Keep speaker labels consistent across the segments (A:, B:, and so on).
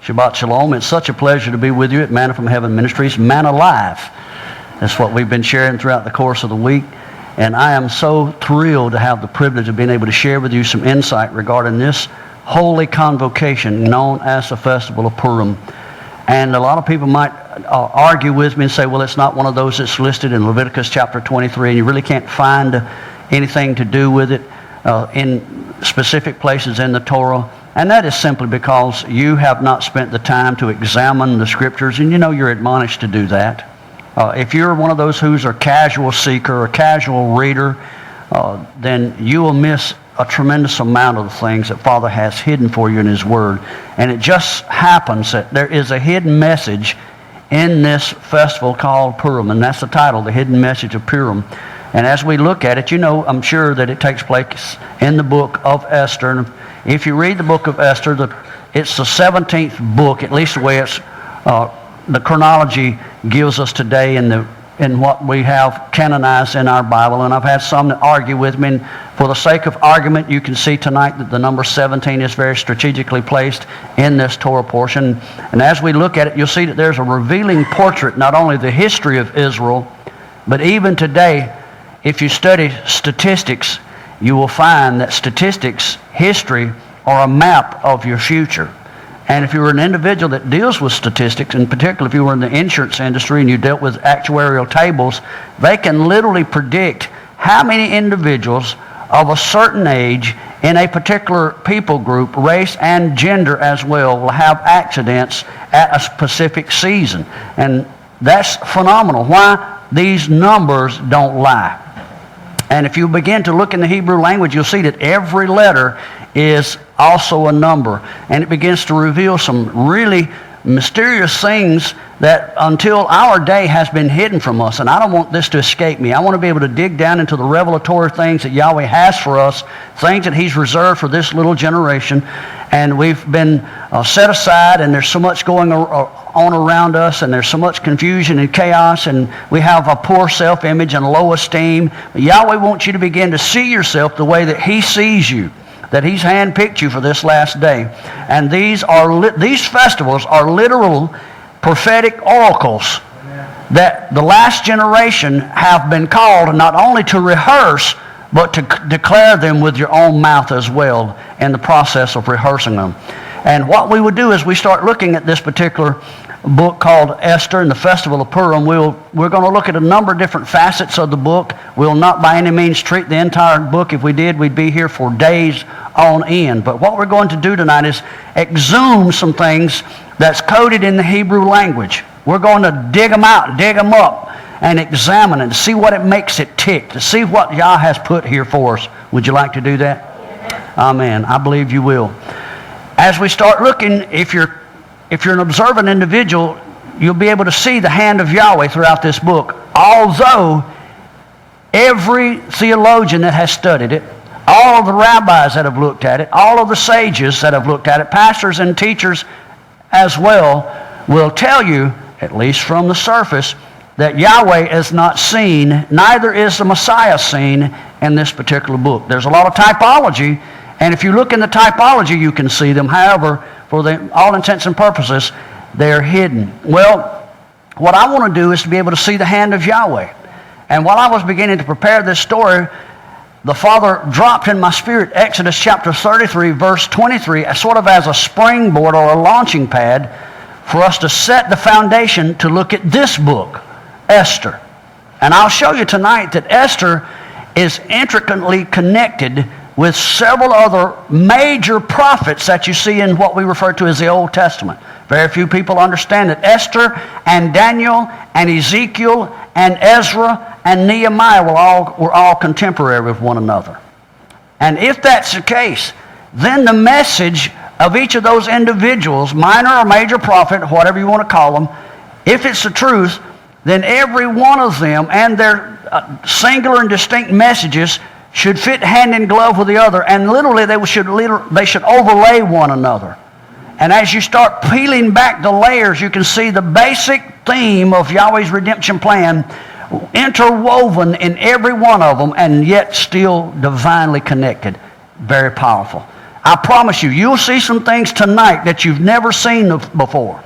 A: Shabbat Shalom. It's such a pleasure to be with you at Manna from Heaven Ministries, Manna Live. That's what we've been sharing throughout the course of the week. And I am so thrilled to have the privilege of being able to share with you some insight regarding this holy convocation known as the Festival of Purim. And a lot of people might argue with me and say, well, it's not one of those that's listed in Leviticus chapter 23, and you really can't find anything to do with it in specific places in the Torah. And that is simply because you have not spent the time to examine the Scriptures, and you know you're admonished to do that. If you're one of those who's a casual seeker, a casual reader, then you will miss a tremendous amount of the things that Father has hidden for you in His Word. And it just happens that there is a hidden message in this festival called Purim, and that's the title, The Hidden Message of Purim. And as we look at it, you know, I'm sure that it takes place in the book of Esther. And if you read the book of Esther, it's the 17th book, at least the way it's the chronology gives us today in what we have canonized in our Bible. And I've had some that argue with me. And for the sake of argument, you can see tonight that the number 17 is very strategically placed in this Torah portion. And as we look at it, you'll see that there's a revealing portrait, not only of the history of Israel, but even today, if you study statistics, you will find that statistics, history, are a map of your future. And if you were an individual that deals with statistics, in particular if you were in the insurance industry and you dealt with actuarial tables, they can literally predict how many individuals of a certain age in a particular people group, race and gender as well, will have accidents at a specific season. And that's phenomenal. Why? These numbers don't lie. And if you begin to look in the Hebrew language, you'll see that every letter is also a number. And it begins to reveal some really mysterious things that until our day has been hidden from us. And I don't want this to escape me. I want to be able to dig down into the revelatory things that Yahweh has for us, things that He's reserved for this little generation. And we've been set aside, and there's so much going on around us, and there's so much confusion and chaos, and we have a poor self-image and low esteem. But Yahweh wants you to begin to see yourself the way that He sees you, that He's handpicked you for this last day. And these festivals are literal prophetic oracles that the last generation have been called not only to rehearse, but to declare them with your own mouth as well in the process of rehearsing them. And what we would do is we start looking at this particular book called Esther and the Festival of Purim. We're going to look at a number of different facets of the book. We'll not by any means treat the entire book. If we did, we'd be here for days on end. But what we're going to do tonight is exhume some things that's coded in the Hebrew language. We're going to dig them out, dig them up, and examine it to see what it makes it tick, to see what Yah has put here for us. Would you like to do that? Amen. I believe you will. As we start looking, if you're an observant individual, you'll be able to see the hand of Yahweh throughout this book. Although every theologian that has studied it, all of the rabbis that have looked at it, all of the sages that have looked at it, pastors and teachers as well, will tell you, at least from the surface, that Yahweh is not seen, neither is the Messiah seen in this particular book. There's a lot of typology, and if you look in the typology, you can see them. However, for all intents and purposes, they're hidden. Well, what I want to do is to be able to see the hand of Yahweh. And while I was beginning to prepare this story, the Father dropped in my spirit Exodus chapter 33, verse 23, sort of as a springboard or a launching pad for us to set the foundation to look at this book, Esther. And I'll show you tonight that Esther is intricately connected with several other major prophets that you see in what we refer to as the Old Testament. Very few people understand that Esther and Daniel and Ezekiel and Ezra and Nehemiah were all contemporary with one another. And if that's the case, then the message of each of those individuals, minor or major prophet, whatever you want to call them, if it's the truth, then every one of them and their singular and distinct messages should fit hand in glove with the other, and literally they should overlay one another. And as you start peeling back the layers, you can see the basic theme of Yahweh's redemption plan interwoven in every one of them, and yet still divinely connected. Very powerful. I promise you, you'll see some things tonight that you've never seen before.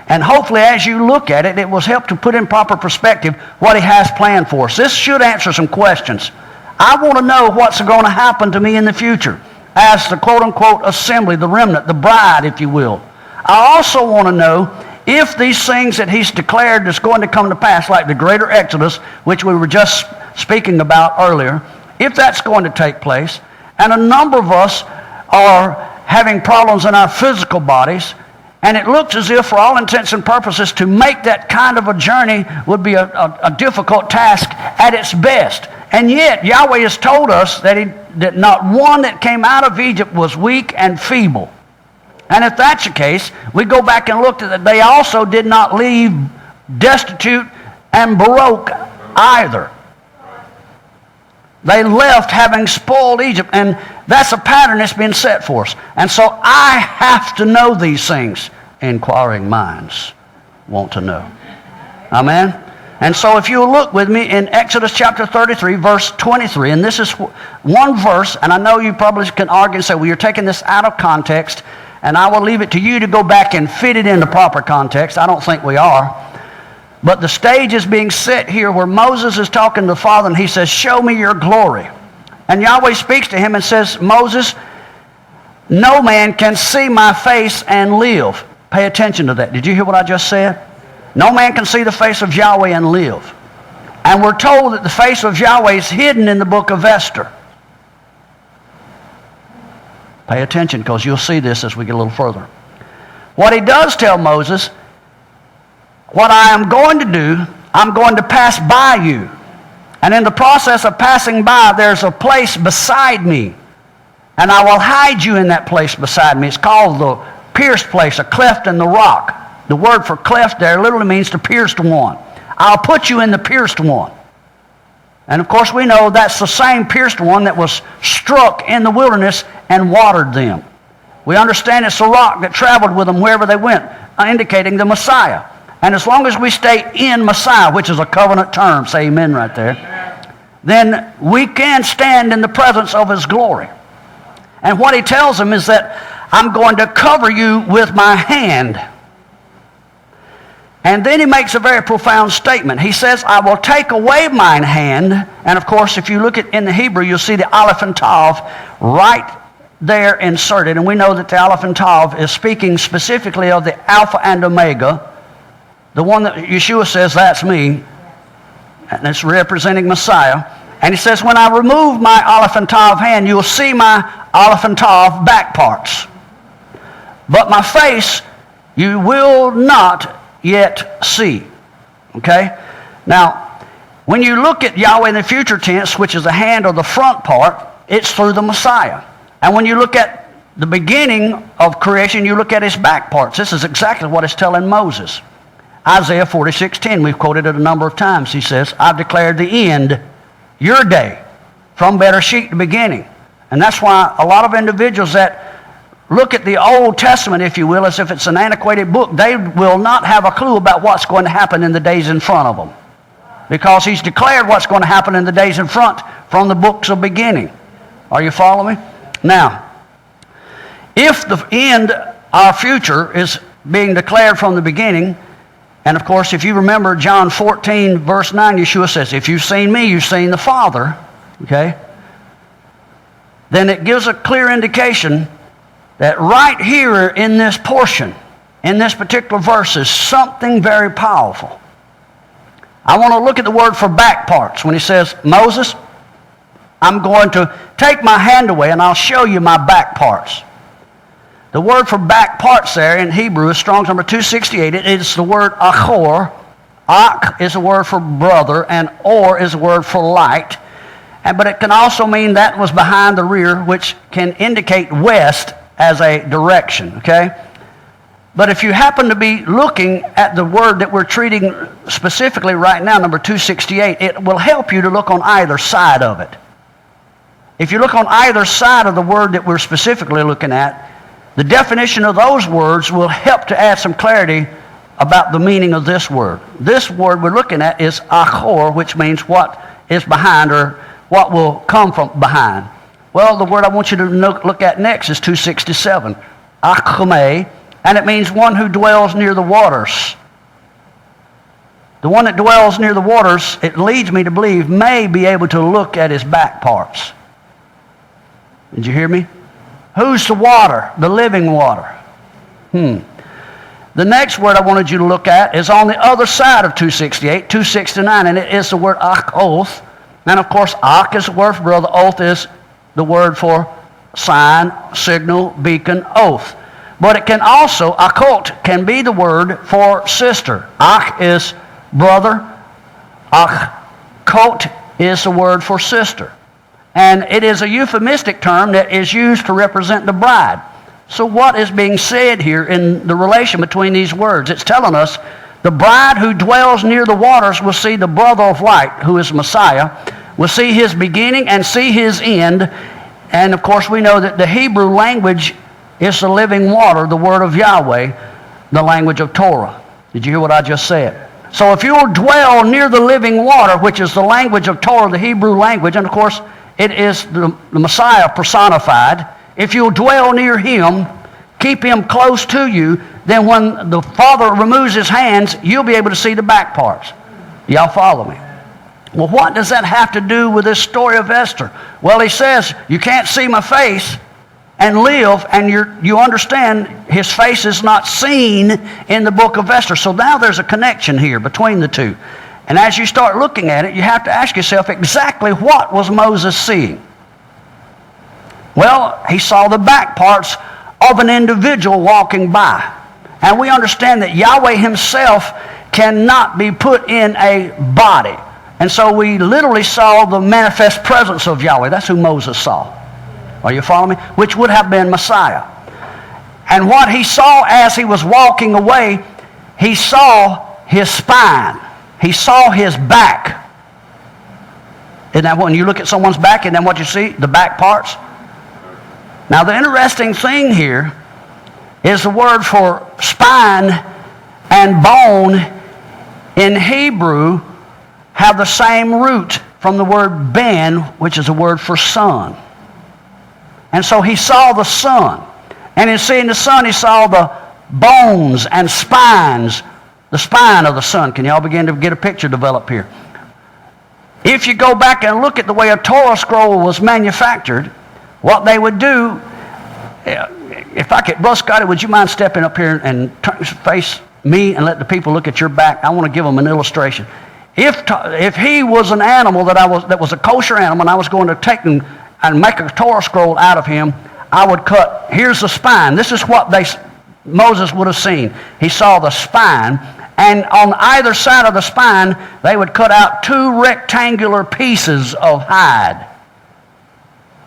A: And hopefully as you look at it, it will help to put in proper perspective what he has planned for us. This should answer some questions. I want to know what's going to happen to me in the future as the quote-unquote assembly, the remnant, the bride, if you will. I also want to know if these things that he's declared is going to come to pass, like the greater exodus, which we were just speaking about earlier, if that's going to take place. And a number of us are having problems in our physical bodies, and it looks as if, for all intents and purposes, to make that kind of a journey would be a difficult task at its best. And yet, Yahweh has told us that not one that came out of Egypt was weak and feeble. And if that's the case, we go back and look at that they also did not leave destitute and broke either. They left having spoiled Egypt, and that's a pattern that's been set for us. And so I have to know these things. Inquiring minds want to know. Amen? And so if you'll look with me in Exodus chapter 33, verse 23, and this is one verse, and I know you probably can argue and say, well, you're taking this out of context, and I will leave it to you to go back and fit it into proper context. I don't think we are. But the stage is being set here where Moses is talking to the Father, and he says, show me your glory. And Yahweh speaks to him and says, Moses, no man can see my face and live. Pay attention to that. Did you hear what I just said? No man can see the face of Yahweh and live. And we're told that the face of Yahweh is hidden in the book of Esther. Pay attention, because you'll see this as we get a little further. What he does tell Moses, what I am going to do, I'm going to pass by you. And in the process of passing by, there's a place beside me. And I will hide you in that place beside me. It's called the pierced place, a cleft in the rock. The word for cleft there literally means the pierced one. I'll put you in the pierced one. And of course we know that's the same pierced one that was struck in the wilderness and watered them. We understand it's the rock that traveled with them wherever they went, indicating the Messiah. And as long as we stay in Messiah, which is a covenant term, say amen right there, then we can stand in the presence of his glory. And what he tells them is that I'm going to cover you with my hand. And then he makes a very profound statement. He says, I will take away mine hand. And of course, if you look at in the Hebrew, you'll see the Aleph and Tav right there inserted. And we know that the Aleph and Tav is speaking specifically of the Alpha and Omega. The one that Yeshua says, that's me. And it's representing Messiah. And he says, when I remove my Aleph and Tav hand, you'll see my Aleph and Tav back parts. But my face you will not yet see. Okay? Now, when you look at Yahweh in the future tense, which is the hand or the front part, it's through the Messiah. And when you look at the beginning of creation, you look at his back parts. This is exactly what it's telling Moses. Isaiah 46:10, we've quoted it a number of times. He says, I've declared the end, your day, from Bereshit, the beginning. And that's why a lot of individuals that look at the Old Testament, if you will, as if it's an antiquated book, they will not have a clue about what's going to happen in the days in front of them. Because he's declared what's going to happen in the days in front from the books of beginning. Are you following me? Now, if the end, our future, is being declared from the beginning, and of course, if you remember John 14, verse 9, Yeshua says, if you've seen me, you've seen the Father, okay? Then it gives a clear indication that right here in this portion, in this particular verse, is something very powerful. I want to look at the word for back parts. When he says, Moses, I'm going to take my hand away and I'll show you my back parts. The word for back parts there in Hebrew is Strong's number 268. It is the word achor. Ach is a word for brother, and or is a word for light. But it can also mean that was behind the rear, which can indicate west as a direction, okay? But if you happen to be looking at the word that we're treating specifically right now, number 268, it will help you to look on either side of it. If you look on either side of the word that we're specifically looking at, the definition of those words will help to add some clarity about the meaning of this word. This word we're looking at is achor, which means what is behind or what will come from behind. Well, the word I want you to look at next is 267. Achme, and it means one who dwells near the waters. The one that dwells near the waters, it leads me to believe, may be able to look at his back parts. Did you hear me? Who's the water? The living water. The next word I wanted you to look at is on the other side of 268, 269, and it is the word ach, oath. And of course, ach is the word for brother, oath is the word for sign, signal, beacon, oath. But it can also, achot, can be the word for sister. Ach is brother, achot is the word for sister. And it is a euphemistic term that is used to represent the bride. So what is being said here in the relation between these words? It's telling us the bride who dwells near the waters will see the brother of light, who is Messiah, will see his beginning and see his end. And of course we know that the Hebrew language is the living water, the word of Yahweh, the language of Torah. Did you hear what I just said? So if you will dwell near the living water, which is the language of Torah, the Hebrew language, and of course it is the Messiah personified, if you'll dwell near him, keep him close to you, then when the Father removes his hands, you'll be able to see the back parts. Y'all follow me? Well, what does that have to do with this story of Esther? Well, he says, you can't see my face and live, and you understand his face is not seen in the book of Esther. So now there's a connection here between the two. And as you start looking at it, you have to ask yourself exactly what was Moses seeing? Well, he saw the back parts of an individual walking by. And we understand that Yahweh himself cannot be put in a body. And so we literally saw the manifest presence of Yahweh. That's who Moses saw. Are you following me? Which would have been Messiah. And what he saw as he was walking away, he saw his spine. He saw his back. Isn't that when you look at someone's back, isn't that what you see? The back parts? Now the interesting thing here is the word for spine and bone in Hebrew have the same root from the word ben, which is a word for sun. And so he saw the sun. And in seeing the sun, he saw the bones and spines, the spine of the sun. Can y'all begin to get a picture developed here? If you go back and look at the way a Torah scroll was manufactured, what they would do, if I could, Brother Scotty, would you mind stepping up here and face me and let the people look at your back? I want to give them an illustration. If he was an animal that was a kosher animal, and I was going to take and make a Torah scroll out of him, I would cut, here's the spine. This is what Moses would have seen. He saw the spine, and on either side of the spine, they would cut out two rectangular pieces of hide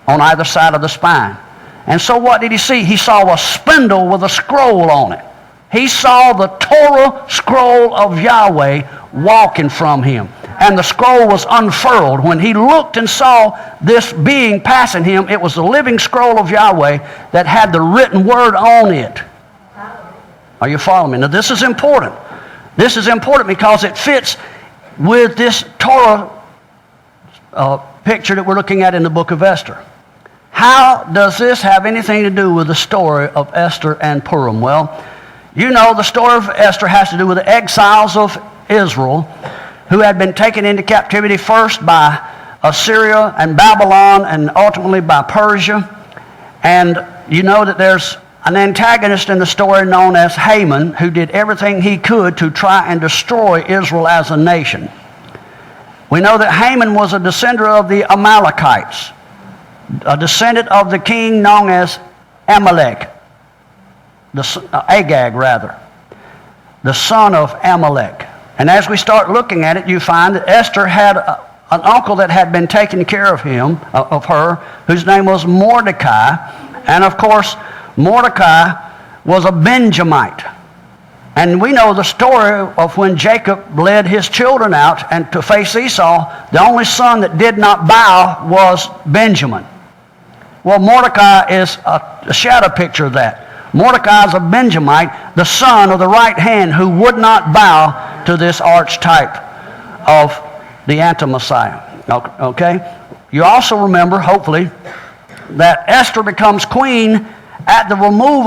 A: on either side of the spine. And so what did he see? He saw a spindle with a scroll on it. He saw the Torah scroll of Yahweh walking from him. And the scroll was unfurled. When he looked and saw this being passing him, it was the living scroll of Yahweh that had the written word on it. Are you following me? Now this is important. This is important because it fits with this Torah picture that we're looking at in the book of Esther. How does this have anything to do with the story of Esther and Purim? Well, you know the story of Esther has to do with the exiles of Israel who had been taken into captivity first by Assyria and Babylon and ultimately by Persia. And you know that there's an antagonist in the story known as Haman who did everything he could to try and destroy Israel as a nation. We know that Haman was a descendant of the Amalekites, a descendant of the king known as Amalek, Agag rather, the son of Amalek. And as we start looking at it, you find that Esther had an uncle that had been taking care of her, whose name was Mordecai. And of course, Mordecai was a Benjamite. And we know the story of when Jacob led his children out and to face Esau, the only son that did not bow was Benjamin. Well, Mordecai is a shadow picture of that. Mordecai is a Benjamite, the son of the right hand, who would not bow to this archetype of the anti-Messiah. Okay? You also remember, hopefully, that Esther becomes queen at the removal